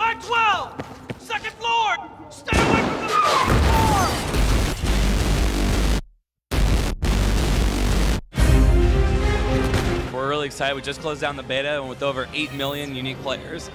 512! Second floor! Stay away from the floor! We're really excited. We just closed down the beta, and with over 8 million unique players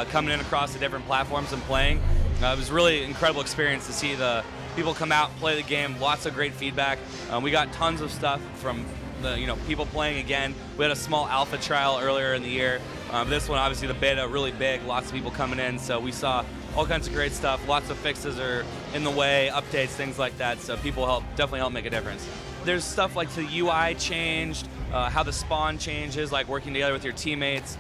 coming in across the different platforms and playing. It was a really incredible experience to see the people come out, play the game, lots of great feedback. We got tons of stuff from the people playing again. We had a small alpha trial earlier in the year. This one, obviously the beta, really big, lots of people coming in, so we saw all kinds of great stuff. Lots of fixes are in the way, updates, things like that, so people definitely help make a difference. There's stuff like the UI changed, how the spawn changes, like working together with your teammates,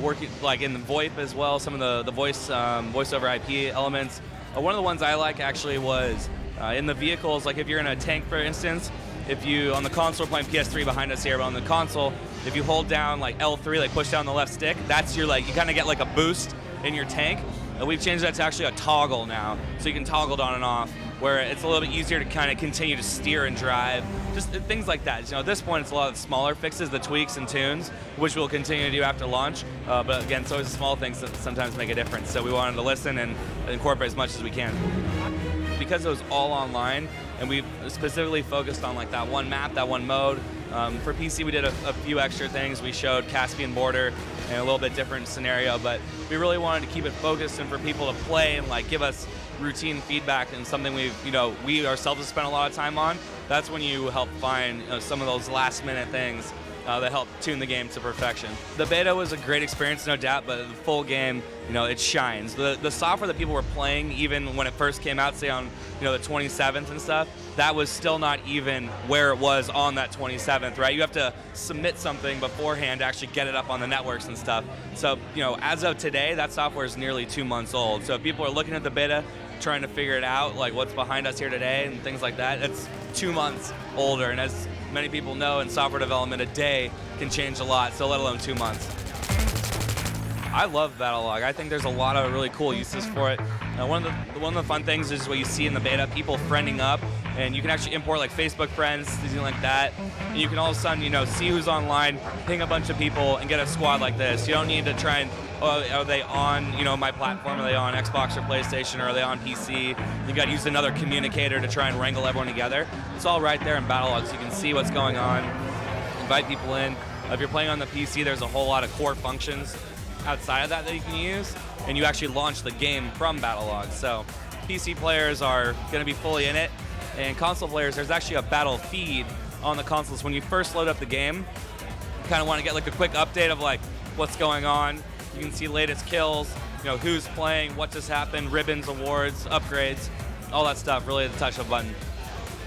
working like in the VoIP as well, some of the voice over IP elements. One of the ones I like actually was in the vehicles, like if you're in a tank, for instance, if you, on the console, we're playing PS3 behind us here, but on the console, if you hold down like L3, like push down the left stick, that's your you kind of get like a boost in your tank. And we've changed that to actually a toggle now, so you can toggle it on and off, where it's a little bit easier to kind of continue to steer and drive, just things like that. At this point, it's a lot of smaller fixes, the tweaks and tunes, which we'll continue to do after launch. But again, it's always the small things that sometimes make a difference. So we wanted to listen and incorporate as much as we can. Because it was all online, and we specifically focused on like that one map, that one mode. For PC, we did a few extra things. We showed Caspian Border and a little bit different scenario, but we really wanted to keep it focused and for people to play and like give us routine feedback, and something we ourselves have spent a lot of time on. That's when you help find some of those last minute things that help tune the game to perfection. The beta was a great experience, no doubt, but the full game, it shines. The software that people were playing, even when it first came out, say on the 27th and stuff, that was still not even where it was on that 27th, right? You have to submit something beforehand to actually get it up on the networks and stuff. So, as of today, that software is nearly 2 months old. So if people are looking at the beta, trying to figure it out, like what's behind us here today and things like that, it's 2 months older. And as many people know, in software development, a day can change a lot, so let alone 2 months. I love Battlelog. I think there's a lot of really cool uses for it. One of the fun things is what you see in the beta, people friending up, and you can actually import like Facebook friends, things like that. And you can all of a sudden, see who's online, ping a bunch of people, and get a squad like this. You don't need to try and, are they on, my platform? Are they on Xbox or PlayStation? Or are they on PC? You got to use another communicator to try and wrangle everyone together. It's all right there in Battlelog, so you can see what's going on, invite people in. If you're playing on the PC, there's a whole lot of core functions outside of that you can use, and you actually launch the game from Battlelog. So PC players are going to be fully in it, and console players, there's actually a battle feed on the consoles. When you first load up the game, you kind of want to get like a quick update of like what's going on. You can see latest kills, who's playing, what just happened, ribbons, awards, upgrades, all that stuff, really at the touch of a button.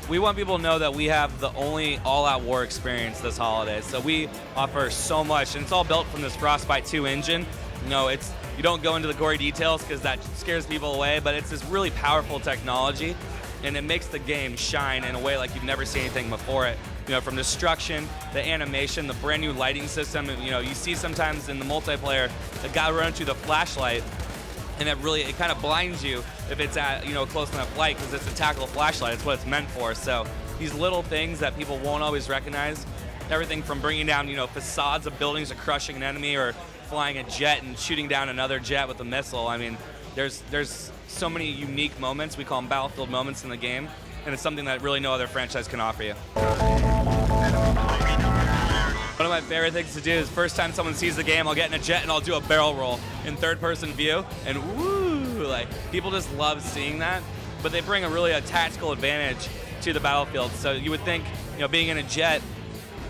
We want people to know that we have the only all-out war experience this holiday. So we offer so much, and it's all built from this Frostbite 2 engine. You don't go into the gory details because that scares people away, but it's this really powerful technology, and it makes the game shine in a way like you've never seen anything before it. From destruction, the animation, the brand new lighting system. You see sometimes in the multiplayer, a guy run into the flashlight, and it kind of blinds you if it's at close enough light, because it's a tactical flashlight. It's what it's meant for. So these little things that people won't always recognize, everything from bringing down facades of buildings to crushing an enemy, or flying a jet and shooting down another jet with a missile. I mean, there's so many unique moments. We call them Battlefield moments in the game, and it's something that really no other franchise can offer you. One of my favorite things to do is first time someone sees the game, I'll get in a jet and I'll do a barrel roll in third-person view, and woo, like people just love seeing that. But they bring a tactical advantage to the Battlefield. So you would think, being in a jet,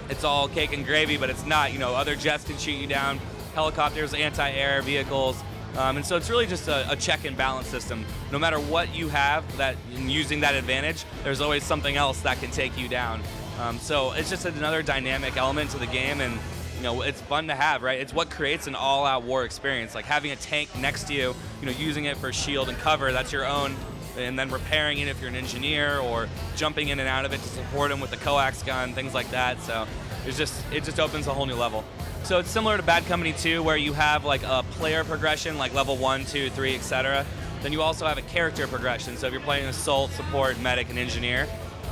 it's all cake and gravy, but it's not. Other jets can shoot you down, helicopters, anti-air vehicles, and so it's really just a check and balance system. No matter what you have, using that advantage, there's always something else that can take you down. So it's just another dynamic element to the game, and it's fun to have, right? It's what creates an all-out war experience. Like having a tank next to you, using it for shield and cover, that's your own, and then repairing it if you're an engineer, or jumping in and out of it to support them with the coax gun, things like that. So it just opens a whole new level. So it's similar to Bad Company 2, where you have like a player progression, like level 1, 2, 3, etc. Then you also have a character progression. So if you're playing Assault, Support, Medic, and Engineer,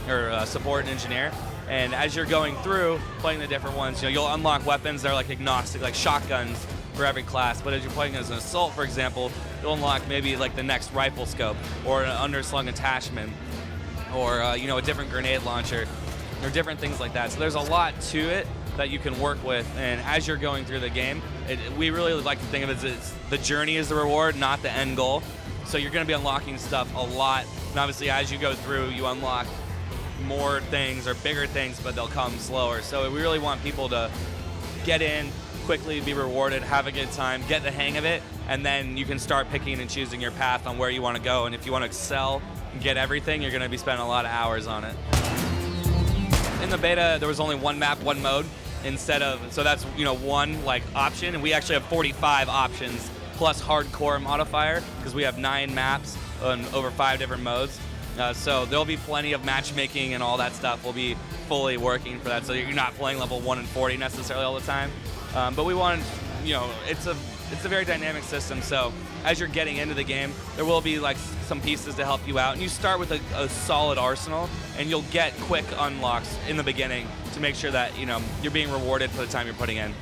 or Support and Engineer, and as you're going through playing the different ones, you'll unlock weapons that are like agnostic, like shotguns, for every class, but as you're playing as an assault, for example, you'll unlock maybe like the next rifle scope, or an underslung attachment, or you know, a different grenade launcher, or different things like that. So there's a lot to it that you can work with, and as you're going through the game, we really like to think of it as the journey is the reward, not the end goal. So you're going to be unlocking stuff a lot, and obviously as you go through, you unlock more things or bigger things, but they'll come slower. So we really want people to get in quickly, be rewarded, have a good time, get the hang of it, and then you can start picking and choosing your path on where you want to go. And if you want to excel and get everything, you're going to be spending a lot of hours on it. In the beta, there was only one map, one mode, instead of, so that's, you know, one like option, and we actually have 45 options plus hardcore modifier, because we have 9 maps on over 5 different modes. So there'll be plenty of matchmaking and all that stuff will be fully working for that. So you're not playing level 1 and 40 necessarily all the time. But we want, you know, it's a very dynamic system. So as you're getting into the game, there will be like some pieces to help you out. And you start with a solid arsenal, and you'll get quick unlocks in the beginning to make sure that, you know, you're being rewarded for the time you're putting in.